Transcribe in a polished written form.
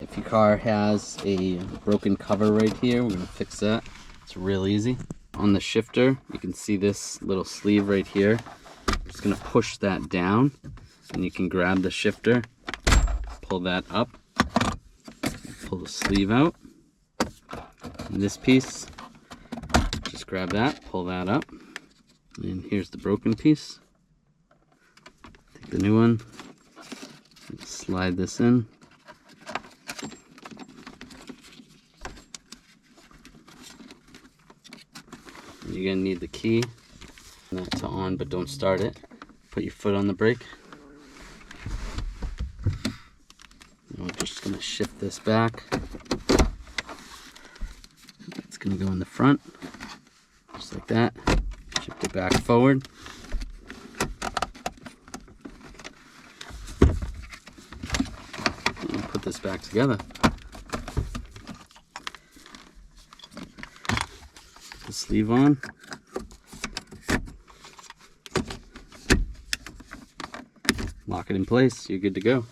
If your car has a broken cover right here, we're going to fix that. It's real easy. On the shifter, you can see this little sleeve right here. I'm just going to push that down, and you can grab the shifter, pull that up, pull the sleeve out. And this piece, just grab that, pull that up, and here's the broken piece. Take the new one, slide this in. You're gonna need the key. That to on, but don't start it. Put your foot on the brake. And we're just gonna shift this back. It's gonna go in the front, just like that. Shift it back forward. And put this back together. Put the sleeve on. Lock it in place, you're good to go.